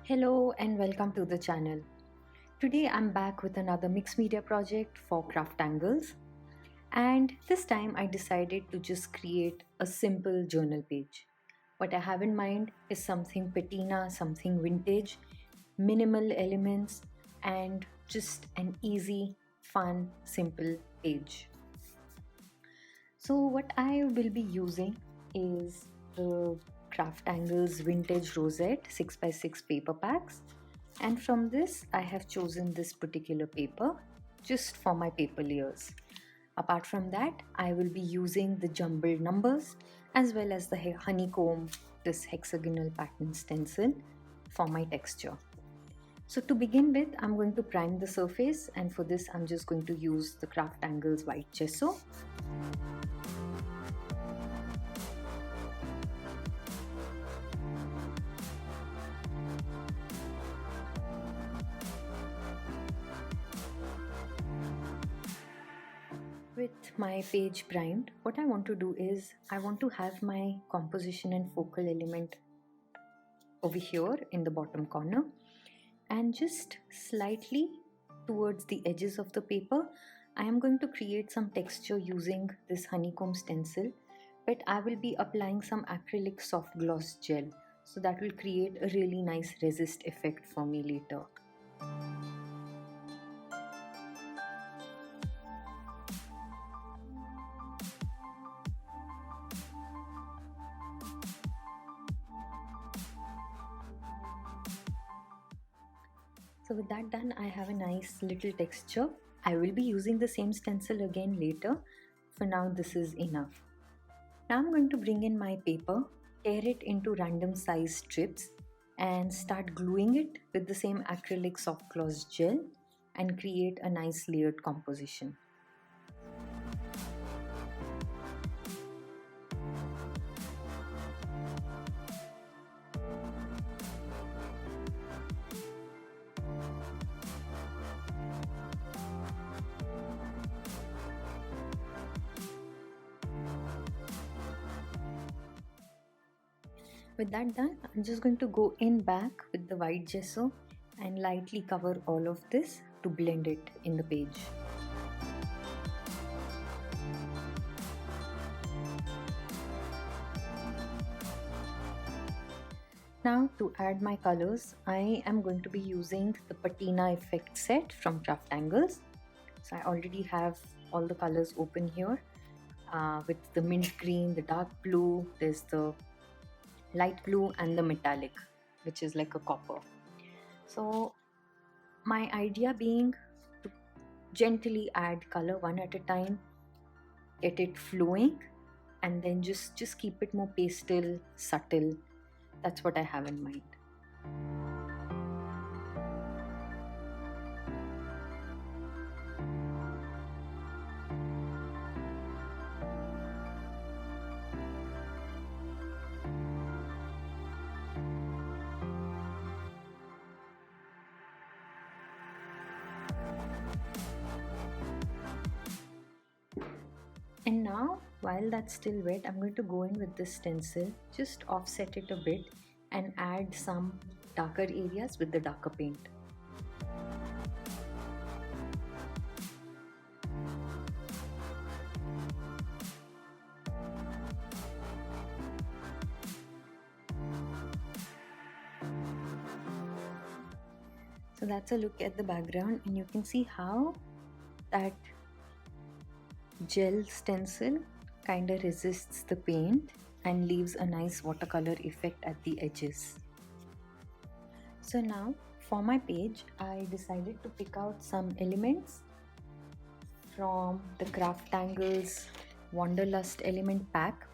Hello and welcome to the channel. Today I'm back with another mixed media project for craft angles, and this time I decided to just create a simple journal page. What I have in mind is something patina, something vintage, minimal elements, and just an easy, fun, simple page. So what I will be using is the Craft Angles Vintage Rosette 6x6 paper packs, and from this I have chosen this particular paper just for my paper layers. Apart from that, I will be using the jumbled numbers as well as the honeycomb, this hexagonal pattern stencil for my texture. So to begin with, I'm going to prime the surface, and for this I'm just going to use the Craft Angles white gesso. With my page primed, what I want to do is I want to have my composition and focal element over here in the bottom corner, and just slightly towards the edges of the paper I am going to create some texture using this honeycomb stencil, but I will be applying some acrylic soft gloss gel, so that will create a really nice resist effect for me later. So with that done, I have a nice little texture. I will be using the same stencil again later. For now, this is enough. Now I'm going to bring in my paper, tear it into random size strips, and start gluing it with the same acrylic soft gloss gel and create a nice layered composition. With that done, I'm just going to go in back with the white gesso and lightly cover all of this to blend it in the page. Now to add my colors, I am going to be using the Patina effect set from Craft Angles. So I already have all the colors open here with the mint green, the dark blue, there's the light blue and the metallic, which is like a copper. So my idea being to gently add color one at a time, get it flowing, and then just keep it more pastel, subtle. That's what I have in mind. And now, while that's still wet, I'm going to go in with this stencil, just offset it a bit and add some darker areas with the darker paint. So that's a look at the background, and you can see how that gel stencil kind of resists the paint and leaves a nice watercolor effect at the edges. So now for my page, I decided to pick out some elements from the Craft Angles Wanderlust element pack,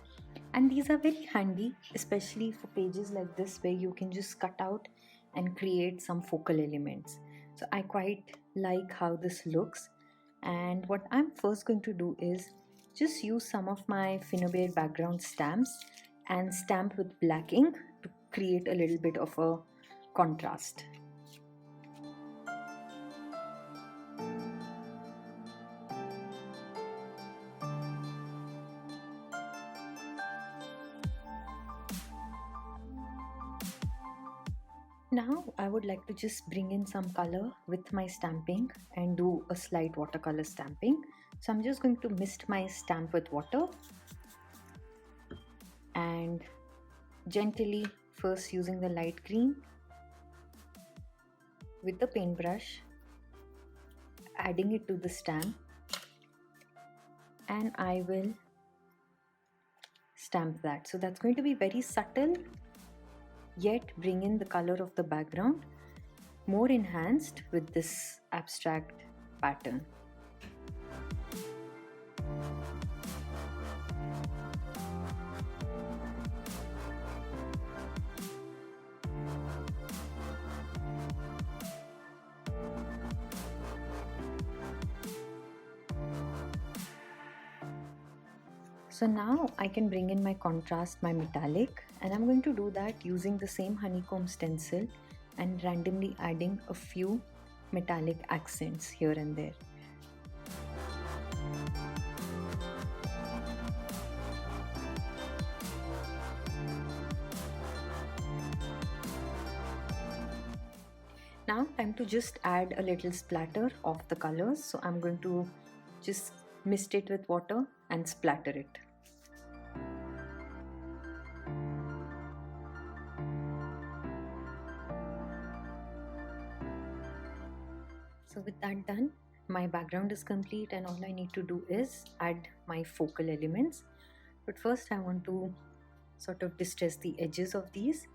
and these are very handy, especially for pages like this where you can just cut out and create some focal elements. So I quite like how this looks, and what I'm first going to do is just use some of my Finnabair background stamps and stamp with black ink to create a little bit of a contrast. Now I would like to just bring in some color with my stamping and do a slight watercolor stamping. So I'm just going to mist my stamp with water and gently, first using the light green with the paintbrush, adding it to the stamp, and I will stamp that. So that's going to be very subtle, yet bring in the color of the background, more enhanced with this abstract pattern. So now I can bring in my contrast, my metallic, and I'm going to do that using the same honeycomb stencil and randomly adding a few metallic accents here and there. Now time to just add a little splatter of the colors. So I'm going to just mist it with water and splatter it. So with that done, my background is complete and all I need to do is add my focal elements. But first I want to sort of distress the edges of these.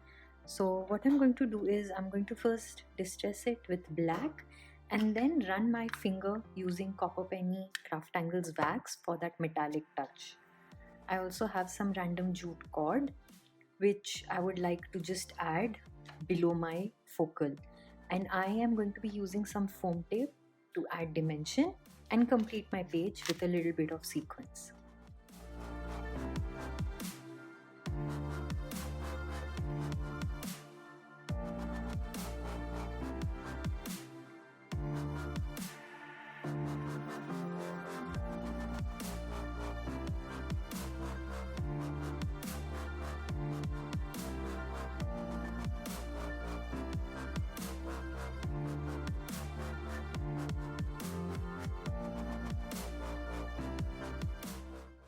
So what I'm going to do is I'm going to first distress it with black and then run my finger using copper penny craft angles wax for that metallic touch. I also have some random jute cord which I would like to just add below my focal, and I am going to be using some foam tape to add dimension and complete my page with a little bit of sequins.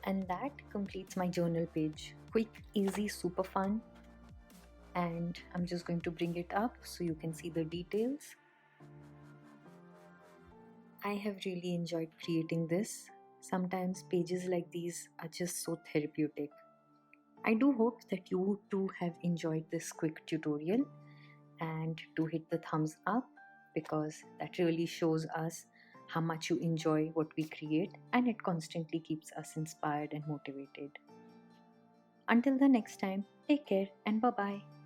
And that completes my journal page. Quick, easy, super fun. And I'm just going to bring it up so you can see the details. I have really enjoyed creating this. Sometimes pages like these are just so therapeutic. I do hope that you too have enjoyed this quick tutorial, and do hit the thumbs up because that really shows us how much you enjoy what we create, and it constantly keeps us inspired and motivated. Until the next time, take care and bye bye.